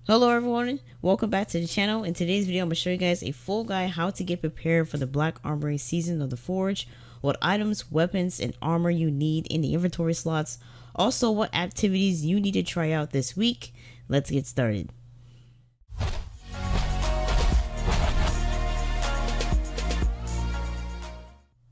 Hello everyone, welcome back to the channel. In today's video I'm going to show you guys a full guide how to get prepared for the Black Armory season of the Forge, what items, weapons, and armor you need in the inventory slots, also what activities you need to try out this week. Let's get started.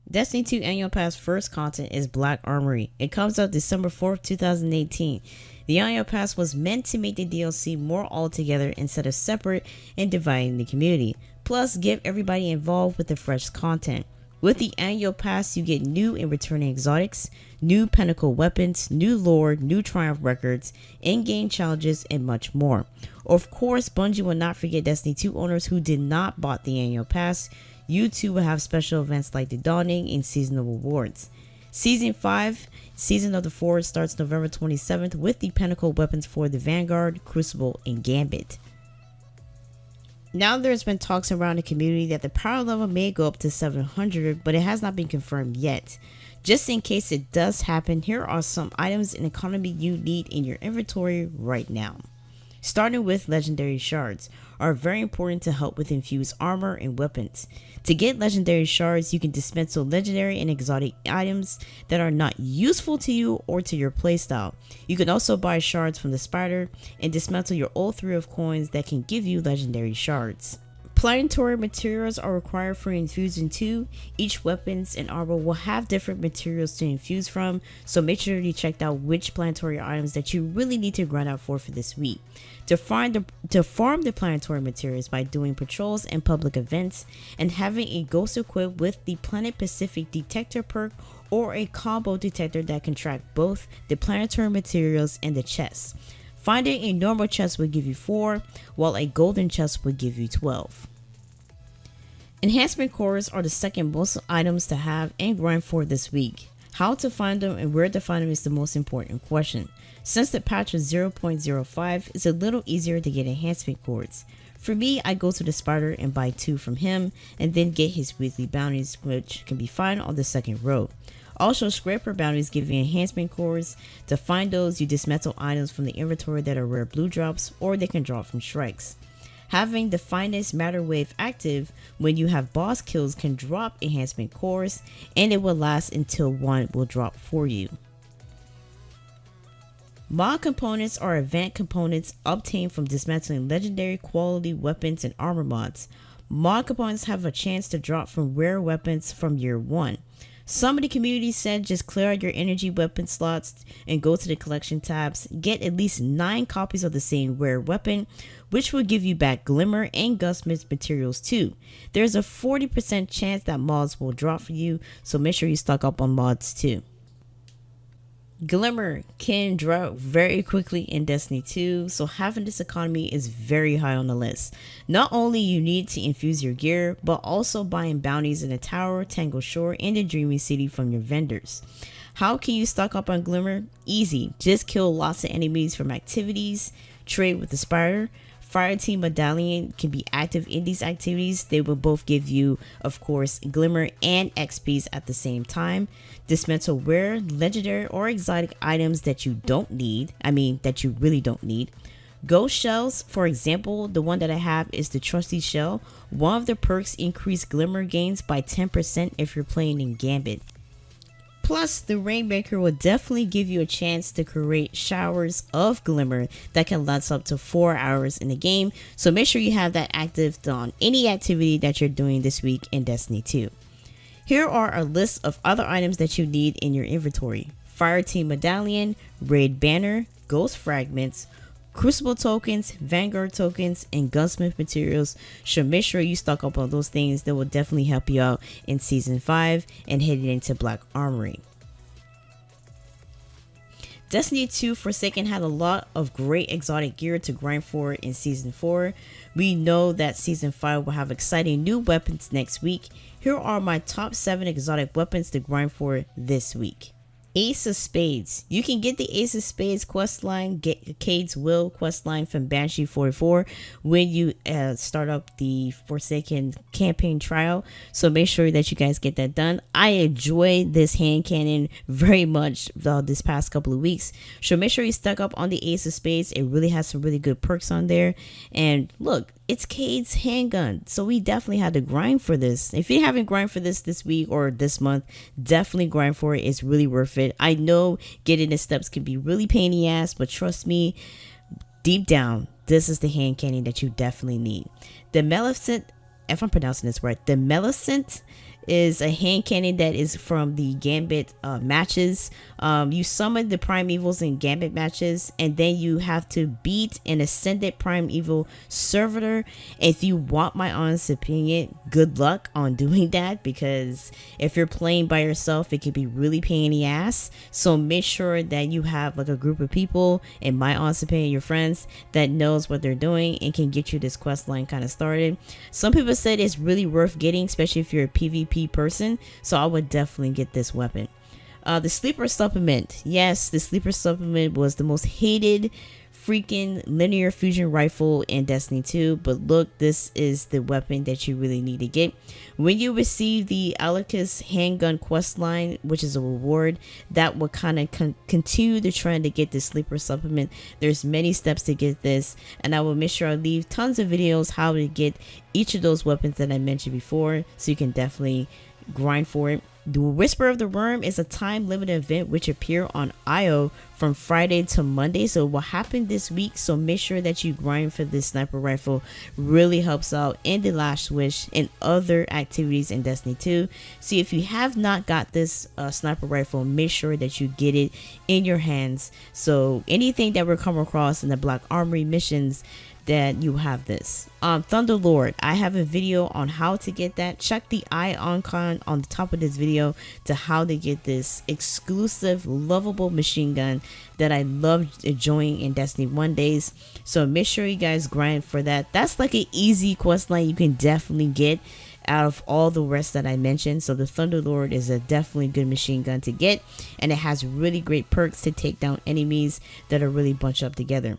Destiny 2 Annual Pass first content is Black Armory. It comes out December 4th, 2018. The Annual Pass was meant to make the DLC more altogether instead of separate and dividing the community, plus give everybody involved with the fresh content. With the Annual Pass, you get new and returning exotics, new pinnacle weapons, new lore, new triumph records, in-game challenges, and much more. Of course, Bungie will not forget Destiny 2 owners who did not bought the Annual Pass. You too will have special events like the Dawning and Seasonal Rewards. Season 5, Season of the Forge, starts November 27th with the pinnacle weapons for the Vanguard, Crucible, and Gambit. Now there's been talks around the community that the power level may go up to 700, but it has not been confirmed yet. Just in case it does happen, here are some items and economy you need in your inventory right now. Starting with Legendary Shards, are very important to help with infused armor and weapons. To get Legendary Shards, you can dismantle legendary and exotic items that are not useful to you or to your playstyle. You can also buy shards from the spider and dismantle your old 3 of coins that can give you Legendary Shards. Planetary Materials are required for Infusion 2. Each weapons and armor will have different materials to infuse from, so make sure you check out which planetary items that you really need to grind out for this week. To farm the planetary materials by doing patrols and public events, and having a ghost equipped with the Planet Pacific Detector perk or a combo detector that can track both the planetary materials and the chests. Finding a normal chest will give you 4, while a golden chest will give you 12. Enhancement Cores are the second most items to have and grind for this week. How to find them and where to find them is the most important question. Since the patch was 0.05, it's a little easier to get enhancement cores. For me, I go to the spider and buy 2 from him and then get his weekly bounties, which can be found on the second row. Also, scraper bounties give you enhancement cores. To find those, you dismantle items from the inventory that are rare blue drops, or they can drop from strikes. Having the finest matter wave active when you have boss kills can drop enhancement cores, and it will last until one will drop for you. Mod components are event components obtained from dismantling legendary quality weapons and armor mods. Mod components have a chance to drop from rare weapons from year 1. Some of the community said just clear out your energy weapon slots and go to the collection tabs. Get at least 9 copies of the same rare weapon, which will give you back Glimmer and Gunsmith Materials too. There's a 40% chance that mods will drop for you, so make sure you stock up on mods too. Glimmer can drop very quickly in Destiny 2, so having this economy is very high on the list. Not only you need to infuse your gear, but also buying bounties in the Tower, Tangle Shore, and the Dreaming City from your vendors. How can you stock up on Glimmer? Easy, just kill lots of enemies from activities, trade with the spider. Fireteam Medallion can be active in these activities. They will both give you, of course, Glimmer and XPs at the same time. Dismantle rare, legendary, or exotic items that you don't need. That you really don't need. Ghost shells, for example, the one that I have is the Trusty Shell. One of the perks increase Glimmer gains by 10% if you're playing in Gambit. Plus, the Rainmaker will definitely give you a chance to create showers of Glimmer that can last up to 4 hours in the game, so make sure you have that active on any activity that you're doing this week in Destiny 2. Here are a list of other items that you need in your inventory: Fireteam Medallion, Raid Banner, Ghost Fragments, Crucible tokens, Vanguard tokens, and Gunsmith Materials. So make sure you stock up on those things. That will definitely help you out in Season 5 and heading into Black Armory. Destiny 2 Forsaken had a lot of great exotic gear to grind for in Season 4. We know that Season 5 will have exciting new weapons next week. Here are my top 7 exotic weapons to grind for this week. Ace of Spades. You can get the Ace of Spades quest line, get Cade's Will quest line from Banshee 44 when you start up the Forsaken campaign trial. So make sure that you guys get that done. I enjoy this hand cannon very much this past couple of weeks. So make sure you stuck up on the Ace of Spades. It really has some really good perks on there. And look, it's Cade's handgun, so we definitely had to grind for this. If you haven't grind for this week or this month, definitely grind for it. It's really worth it. I know getting the steps can be really pain in the ass, but trust me, deep down, this is the hand cannon that you definitely need. The Maleficent, if I'm pronouncing this right, the Maleficent is a hand cannon that is from the Gambit matches. You summon the Primevals in Gambit matches, and then you have to beat an Ascended Primeval servitor. If you want my honest opinion, good luck on doing that, because if you're playing by yourself, it can be really pain in the ass. So make sure that you have like a group of people, in my honest opinion, your friends, that knows what they're doing and can get you this quest line kind of started. Some people said it's really worth getting, especially if you're a PvP person, so I would definitely get this weapon. The sleeper supplement. Yes, the sleeper supplement was the most hated freaking linear fusion rifle in Destiny 2, but look, this is the weapon that you really need to get. When you receive the Alicus handgun quest line, which is a reward, that will kind of continue the trend to get the sleeper supplement. There's many steps to get this, and I will make sure I leave tons of videos how to get each of those weapons that I mentioned before, so you can definitely grind for it. The Whisper of the Worm is a time limited event which appear on IO from Friday to Monday, so it will happen this week. So make sure that you grind for this sniper rifle. Really helps out in the Last Wish and other activities in Destiny 2. See, if you have not got this sniper rifle, make sure that you get it in your hands. So anything that we come across in the Black Armory missions, that you have this. Thunderlord, I have a video on how to get that. Check the icon on the top of this video to how to get this exclusive lovable machine gun that I love enjoying in Destiny 1 days. So make sure you guys grind for that. That's like an easy quest line you can definitely get out of all the rest that I mentioned. So the Thunderlord is a definitely good machine gun to get, and it has really great perks to take down enemies that are really bunched up together.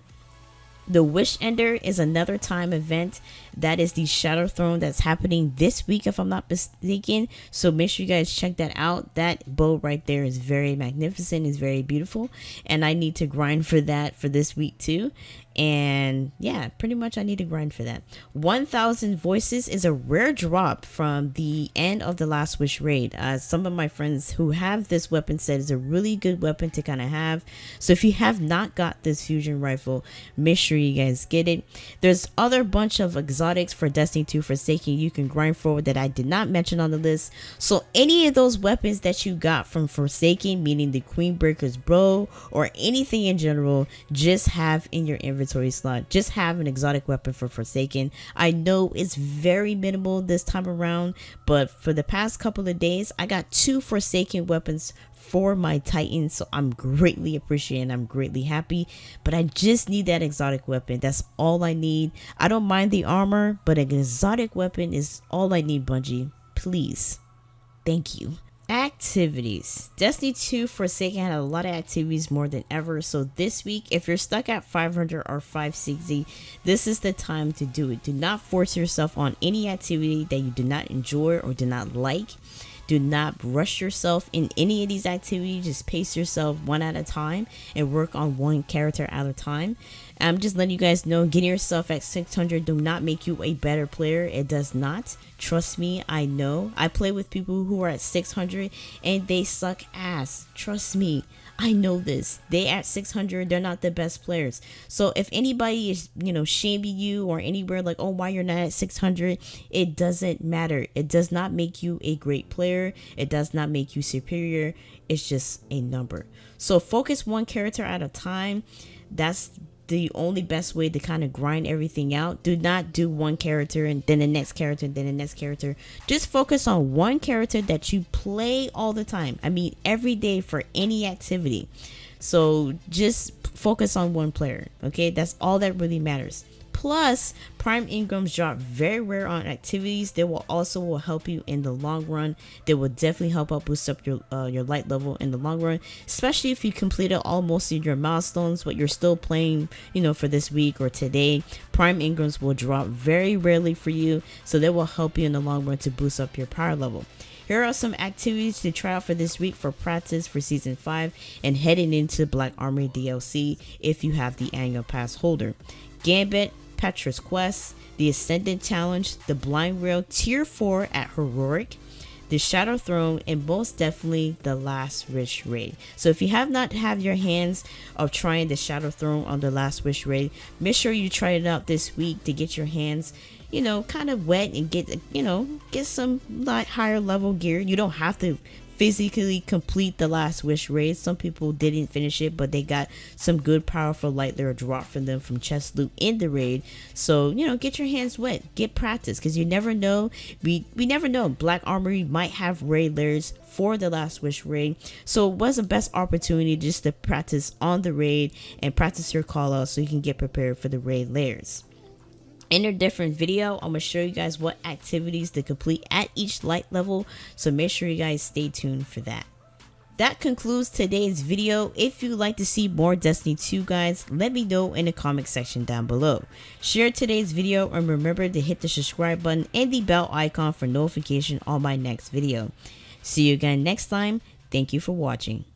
The Wish Ender is another time event. That is the Shadow Throne that's happening this week, if I'm not mistaken. So make sure you guys check that out. That bow right there is very magnificent. It's very beautiful. And I need to grind for that for this week too. And yeah, pretty much I need to grind for that. 1000 Voices is a rare drop from the end of the Last Wish raid. Some of my friends who have this weapon said it's a really good weapon to kind of have. So if you have not got this fusion rifle, make sure you guys get it. There's other bunch of exotics for Destiny 2 Forsaken you can grind for that I did not mention on the list. So any of those weapons that you got from Forsaken, meaning the Queenbreaker's bow or anything in general, just have in your inventory slot. Just have an exotic weapon for Forsaken. I know it's very minimal this time around, but for the past couple of days I got 2 Forsaken weapons for my Titan, so I'm greatly appreciating, I'm greatly happy. But I just need that exotic weapon. That's all I need. I don't mind the armor, but an exotic weapon is all I need, Bungie. Please. Thank you. Activities. Destiny 2 Forsaken had a lot of activities, more than ever. So this week, if you're stuck at 500 or 560, this is the time to do it. Do not force yourself on any activity that you do not enjoy or do not like. Do not rush yourself in any of these activities. Just pace yourself one at a time and work on one character at a time. I'm just letting you guys know, getting yourself at 600 do not make you a better player. It does not. Trust me, I know. I play with people who are at 600 and they suck ass. Trust me, I know this. They at 600, they're not the best players. So if anybody is, shaming you or anywhere like, oh, why you're not at 600, it doesn't matter. It does not make you a great player. It does not make you superior. It's just a number. So focus one character at a time. That's the only best way to kind of grind everything out. Do not do one character and then the next character and then the next character. Just focus on one character that you play all the time. I mean, every day for any activity. So just focus on one player. Okay, that's all that really matters. Plus, prime engrams drop very rare on activities. They will help you in the long run. They will definitely help out boost up your light level in the long run, especially if you completed almost your milestones, but you're still playing, for this week or today. Prime engrams will drop very rarely for you, so they will help you in the long run to boost up your power level. Here are some activities to try out for this week for practice for Season 5 and heading into Black Armory DLC if you have the annual pass holder. Gambit, Petra's Quest, the Ascendant Challenge, the Blind Rail Tier 4 at Heroic, the Shadow Throne, and most definitely the Last Wish Raid. So if you have not had your hands of trying the Shadow Throne on the Last Wish Raid, make sure you try it out this week to get your hands kind of wet and get some higher level gear. You don't have to physically complete the Last Wish raid. Some people didn't finish it, but they got some good powerful light layer drop from them from chest loot in the raid. So get your hands wet, get practice, because you never know. We never know. Black Armory might have raid layers for the Last Wish raid, so it was the best opportunity just to practice on the raid and practice your call out so you can get prepared for the raid layers. In a different video, I'm going to show you guys what activities to complete at each light level, so make sure you guys stay tuned for that. That concludes today's video. If you'd like to see more Destiny 2 guides, let me know in the comment section down below. Share today's video and remember to hit the subscribe button and the bell icon for notification on my next video. See you again next time. Thank you for watching.